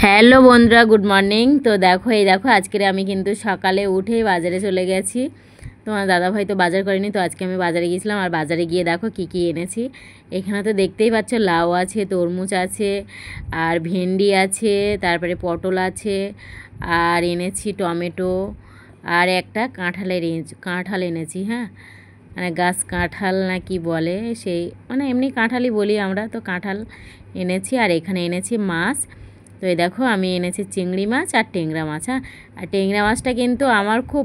Hello বন্ধুরা, good morning. তো দেখো আজকে আমি কিন্তু সকালে উঠে বাজারে চলে গেছি। তোমার দাদাভাই তো বাজার করেনি, তো আজকে আমি বাজারে গিয়েছিলাম। আর বাজারে গিয়ে দেখো কি কি এনেছি। এখানে তো দেখতেই পাচ্ছ, লাউ আছে, তরমুজ আছে, আর ভেন্ডি আছে, তারপরে পটল আছে, আর এনেছি টমেটো, আর একটা কাঁঠাল এনেছি। হ্যাঁ, মানে গাছ কাঁঠাল না কি বলে, সেই মানে এমনি কাঁঠালই বলি আমরা, তো কাঁঠাল এনেছি। আর এখানে এনেছি মাছ। তো এই দেখো আমি এনেছি চিংড়ি মাছ আর টেংরা মাছ। হ্যাঁ, আর টেংরা মাছটা কিন্তু আমার খুব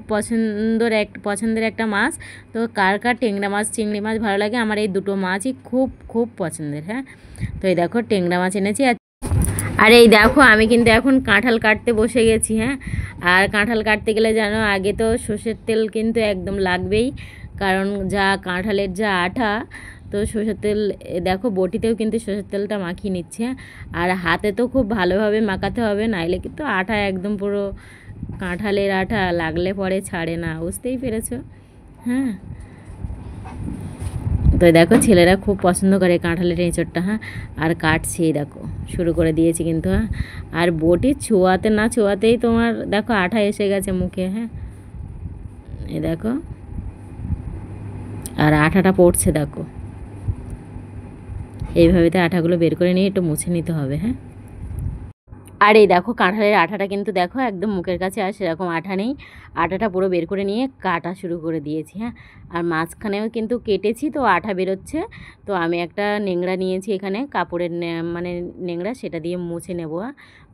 পছন্দের একটা মাছ। তো কার কার টেংরা মাছ চিংড়ি মাছ ভালো লাগে, আমার এই দুটো মাছই খুব খুব পছন্দের। হ্যাঁ, তো এই দেখো টেংরা মাছ এনেছি। আর এই দেখো আমি কিন্তু এখন কাঁঠাল কাটতে বসে গেছি। হ্যাঁ, আর কাঁঠাল কাটতে গেলে জানো, আগে তো সর্ষের তেল কিন্তু একদম লাগবেই, কারণ যা কাঁঠালের যা আঠা। তো সর্ষের তেল দেখো বটিতেও কিন্তু সর্ষের তেলটা মাখিয়ে নিচ্ছে। আর হাতে তো খুব ভালোভাবে মাখাতে হবে, নাইলে কিন্তু আঠা একদম পুরো কাঁঠালের আঠা লাগলে পরে ছাড়ে না, বুঝতেই পেরেছো। হ্যাঁ, তো দেখো ছেলেরা খুব পছন্দ করে কাঁঠালের এঁচড়টা। হ্যাঁ, আর কাটছি, দেখো শুরু করে দিয়েছি কিন্তু। হ্যাঁ, আর বটি ছোঁয়াতেই তোমার দেখো আঠা এসে গেছে মুখে। হ্যাঁ, এই দেখো, আর আঠাটা পড়ছে দেখো। এইভাবে তো আঠাগুলো বের করে নিয়ে একটু মুছে নিতে হবে। হ্যাঁ, আর এই দেখো কাঁঠালের আঠাটা কিন্তু দেখো একদম মুখের কাছে, আর সেরকম আঠা নেই। আঠাটা পুরো বের করে নিয়ে কাটা শুরু করে দিয়েছি। হ্যাঁ, আর মাঝখানেও কিন্তু কেটেছি, তো আঠা বেরোচ্ছে। তো আমি একটা নেংড়া নিয়েছি এখানে, কাপড়ের মানে নেংড়া, সেটা দিয়ে মুছে নেবো।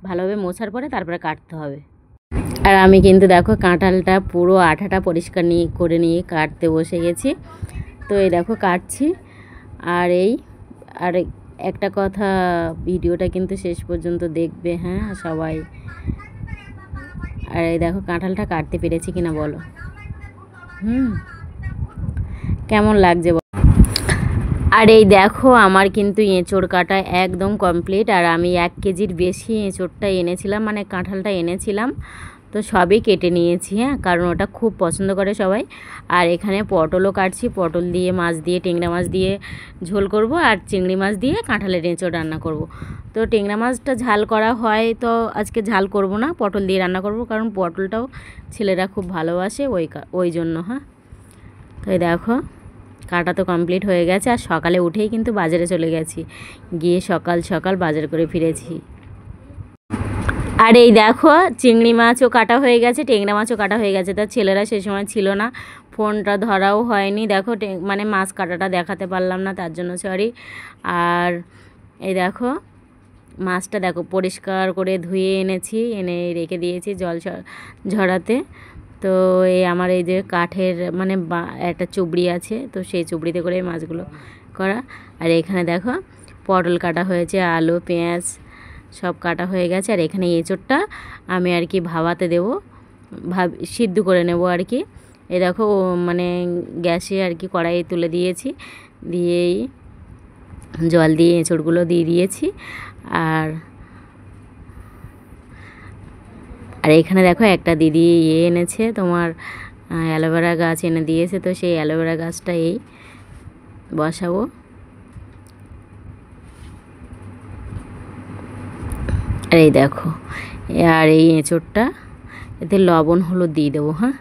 ভালোভাবে মোছার পরে তারপরে কাটতে হবে। আর আমি কিন্তু দেখো কাঁঠালটা পুরো আঠাটা পরিষ্কার করে নিয়ে কাটতে বসে গেছি। তো এই দেখো কাটছি। আর আর একটা কথা, ভিডিওটা কিন্তু শেষ পর্যন্ত দেখবে। হ্যাঁ সবাই। আর এই দেখো কাঁঠালটা কাটতে পেরেছি কিনা বলো। কেমন লাগছে। আর এই দেখো আমার কিন্তু এঁচড় কাটা একদম কমপ্লিট। আর আমি 1 কেজির বেশি এঁচড়টা এনেছিলাম, মানে কাঁঠালটা এনেছিলাম। তো সবই কেটে নিয়েছি। হ্যাঁ, কারণ ওটা খুব পছন্দ করে সবাই। আর এখানে পটলও কাটছি, পটল দিয়ে মাছ দিয়ে টেংরা মাছ দিয়ে ঝোল করব, আর চিংড়ি মাছ দিয়ে কাঁঠালের এঁচড় রান্না করব। তো টেংরা মাছটা ঝাল করা হয়, তো আজকে ঝাল করব না, পটল দিয়ে রান্না করব, কারণ পটলটাও ছেলেরা খুব ভালোবাসে ওই জন্য। হ্যাঁ, তো এই দেখো কাটা তো কমপ্লিট হয়ে গেছে। আর সকালে উঠেই কিন্তু বাজারে চলে গেছি, গিয়ে সকাল সকাল বাজার করে ফিরেছি। আর এই দেখো চিংড়ি মাছও কাটা হয়ে গেছে, টেংরা মাছও কাটা হয়ে গেছে। তার ছেলেরা সে সময় ছিল না, ফোনটা ধরাও হয়নি। দেখো মানে মাছ কাটাটা দেখাতে পারলাম না, তার জন্য সরি। আর এই দেখো মাছটা দেখো পরিষ্কার করে ধুয়ে এনেছি, এনে রেখে দিয়েছি জল ঝরাতে। তো আমার এই যে কাঠের মানে একটা চুবড়ি আছে, তো সেই চুবড়িতে করে মাছগুলো করা। আর এখানে দেখো পটল কাটা হয়েছে, আলু পেঁয়াজ সব কাটা হয়ে গেছে। আর এখানে এঁচড়টা আমি আর কি ভাবাতে দেবো, সিদ্ধ করে নেব আর কি। এই দেখো মানে গ্যাসে আর কি কড়াই তুলে দিয়েছি, দিয়েই জল দিয়ে এঁচড়গুলো দিয়ে দিয়েছি। আর এখানে দেখো একটা দিদি এনেছে তোমার অ্যালোভেরা গাছ এনে দিয়েছে, তো সেই অ্যালোভেরা গাছটা বসাবো। আর এই দেখো, আর এই এঁচড়টা এতে লবণ হলুদ দিয়ে দেবো। হ্যাঁ,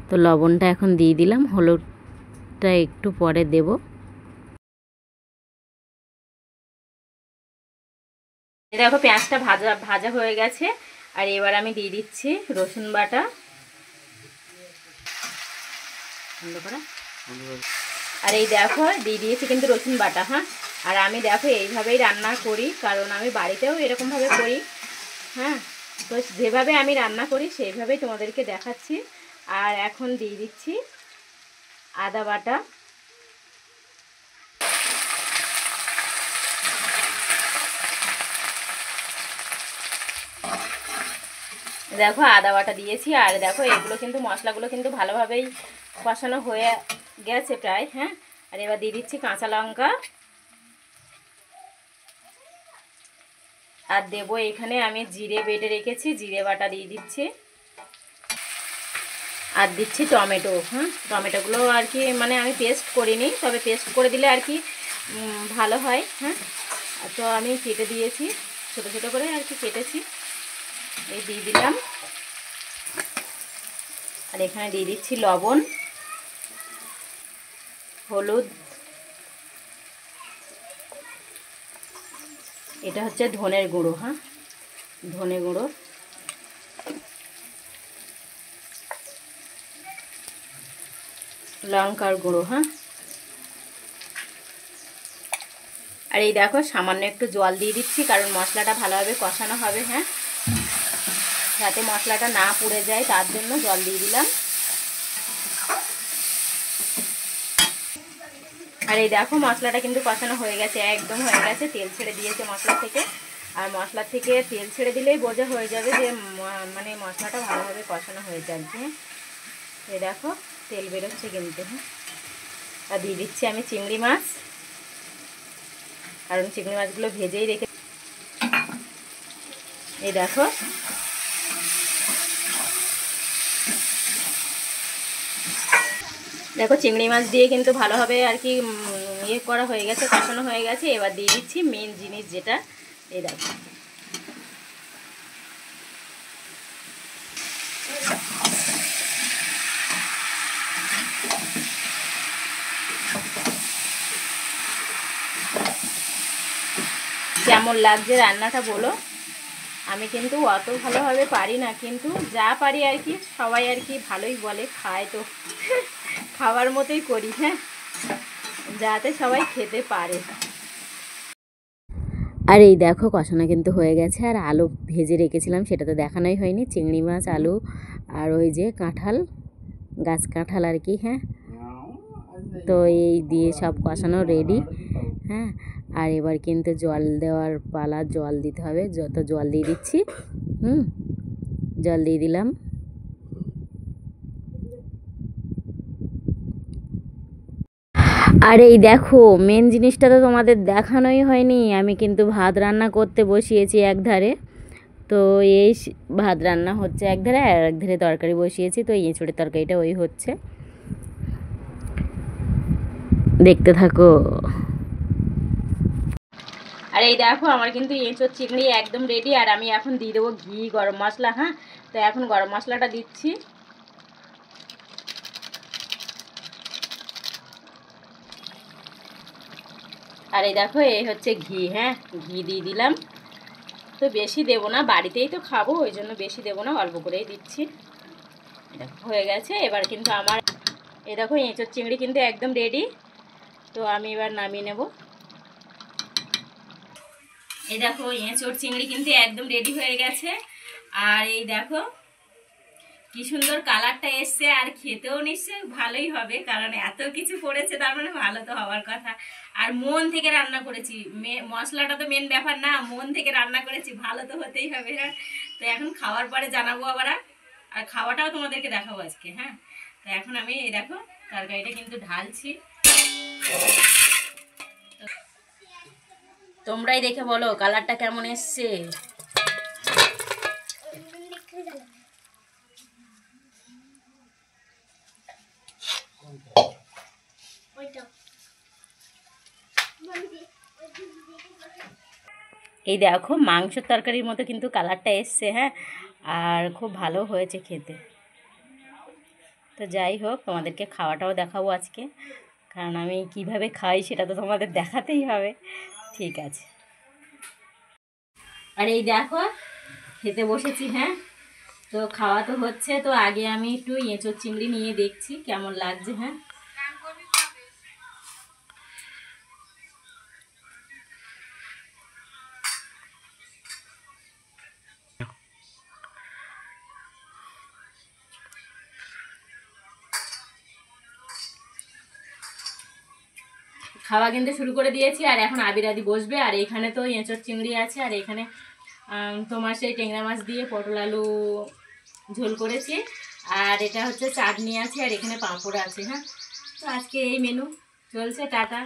তো লবণটা এখন দিয়ে দিলাম, হলুদটা একটু পরে দেব। দেখো পেঁয়াজটা ভাজা ভাজা হয়ে গেছে। আর এবার আমি দিয়ে দিচ্ছি রসুন বাটা। আর এই দেখো দিয়ে দিয়েছি কিন্তু রসুন বাটা। হ্যাঁ, আর আমি দেখো এইভাবেই রান্না করি, কারণ আমি বাড়িতেও এরকমভাবে করি। হ্যাঁ, তো যেভাবে আমি রান্না করি সেইভাবেই তোমাদেরকে দেখাচ্ছি। আর এখন দিয়ে দিচ্ছি আদা বাটা। দেখো আদা বাটা দিয়েছি। আর দেখো এগুলো কিন্তু মশলাগুলো কিন্তু ভালোভাবেই কষানো হয়ে গেছে প্রায়। হ্যাঁ, আর এবার দিয়ে দিচ্ছি কাঁচা লঙ্কা। আর দেবো এখানে আমি জিরে বেটে রেখেছি, জিরে বাটা দিয়ে দিচ্ছি। আর দিচ্ছি টমেটো। হ্যাঁ, টমেটোগুলো আর কি মানে আমি পেস্ট করিনি, তবে পেস্ট করে দিলে আর কি ভালো হয়। হ্যাঁ, তো আমি কেটে দিয়েছি, ছোটো ছোটো করে আর কি কেটেছি। এই দিয়ে দিলাম, আর এখানে দিয়ে দিচ্ছি লবণ, হলুদ, এটা হচ্ছে ধনের গুঁড়ো, হ্যাঁ ধনে গুঁড়ো, লঙ্কার গুঁড়ো, হ্যাঁ। আর এই দেখো সামান্য একটু জল দিয়ে দিচ্ছি, কারণ মশলাটা ভালোভাবে কষানো হবে, হ্যাঁ, যাতে মশলাটা না পুড়ে যায়, তার জন্য জল দিয়ে দিলাম। আর এই দেখো মশলাটা কিন্তু কষানো হয়ে গেছে, একদম হয়ে গেছে, তেল ছেড়ে দিয়েছে মশলা থেকে। আর মশলা থেকে তেল ছেড়ে দিলেই বোঝা হয়ে যাবে যে মানে মশলাটা ভালোভাবে কষানো হয়ে যাচ্ছে। এই দেখো তেল বেরোচ্ছে কিন্তু, হ্যাঁ। আর দিয়ে দিচ্ছি আমি চিংড়ি মাছ, কারণ চিংড়ি মাছগুলো ভেজেই রেখে। এই দেখো দেখো চিংড়ি মাছ দিয়ে কিন্তু ভালোভাবে আর কি ইয়ে করা হয়ে গেছে, কষানো হয়ে গেছে। এবার দিয়ে দিচ্ছি মেন জিনিস যেটা, এই দেখো কেমন লাগছে রান্নাটা বলো। আমি কিন্তু অত ভালোভাবে পারি না, কিন্তু যা পারি আর কি, সবাই আর কি ভালোই বলে, খায় তো খাওয়ার মতোই করি, হ্যাঁ, যাতে সবাই খেতে পারে। আর এই দেখো কষানো কিন্তু হয়ে গেছে, আর আলু ভেজে রেখেছিলাম সেটা তো দেখানোই হয়নি, চিংড়ি মাছ, আলু, আর ওই যে কাঁঠাল, গাছ কাঁঠাল আর কি, হ্যাঁ। তো এই দিয়ে সব কষানো রেডি, হ্যাঁ। আর এবার কিন্তু জল দেওয়ার পালা, জল দিতে হবে, যত জল দিয়ে দিচ্ছি, জল দিয়ে দিলাম। আর এই দেখো মেন জিনিসটা তো তোমাদের দেখানোই হয়নি, আমি কিন্তু ভাত রান্না করতে বসিয়েছি একধারে। তো এই ভাত রান্না হচ্ছে একধারে, আর একধারে তরকারি বসিয়েছি, তো এঁচোড়ের তরকারিটা ওই হচ্ছে, দেখতে থাকো। আর এই দেখো আমার কিন্তু এঁচোড় চিংড়ি একদম রেডি। আর আমি এখন দিয়ে দেবো ঘি, গরম মশলা, হ্যাঁ। তো এখন গরম মশলাটা দিচ্ছি, আর এই দেখো এই হচ্ছে ঘি, হ্যাঁ, ঘি দিয়ে দিলাম। তো বেশি দেবো না, বাড়িতেই তো খাবো, ওই জন্য বেশি দেবো না, অল্প করেই দিচ্ছি। দেখো হয়ে গেছে। এবার কিন্তু আমার এই দেখো এঁচোড় চিংড়ি কিন্তু একদম রেডি। তো আমি এবার নামিয়ে নেব। এই দেখো এঁচোড় চিংড়ি কিন্তু একদম রেডি হয়ে গেছে। আর এই দেখো কি সুন্দর কালারটা এসছে, আর খেতেও নিশ্চয়ই ভালোই হবে, কারণ এত কিছু পড়েছে, তার মানে ভালো তো হওয়ার কথা। আর মন থেকে রান্না করেছি, মশলাটা তো মেন ব্যাপার না, মন থেকে রান্না করেছি, ভালো তো হতেই হবে, হ্যাঁ। তো এখন খাওয়ার পরে জানাবো আবার, আর খাওয়াটাও তোমাদেরকে দেখাবো আজকে, হ্যাঁ। তো এখন আমি এই দেখো তরকারিটা কিন্তু ঢালছি, তোমরাই দেখে বলো কালারটা কেমন এসছে। এই দেখো মাংসের তরকারির মতো কিন্তু কালারটা এসছে, হ্যাঁ, আর খুব ভালো হয়েছে খেতে। তো যাই হোক তোমাদেরকে খাওয়াটাও দেখাবো আজকে, কারণ আমি কিভাবে খাই সেটা তো তোমাদের দেখাতেই হবে, ঠিক আছে। আর এই দেখো খেতে বসেছি, হ্যাঁ। তো খাওয়া তো হচ্ছে, তো আগে আমি একটু এঁচোড় চিংড়ি নিয়ে দেখছি কেমন লাগছে, হ্যাঁ। খাওয়া কিন্তু শুরু করে দিয়েছি, আর এখন আবিরাদি বসবে। আর এখানে তো এঁচোড় চিংড়ি আছে, আর এখানে তোমার সেই ট্যাংরা মাছ দিয়ে পটল আলু ঝোল করেছি, আর এটা হচ্ছে চাটনি আছে, আর এখানে পাঁপড় আছে, হ্যাঁ। তো আজকে এই মেনু চলছে, টাটা।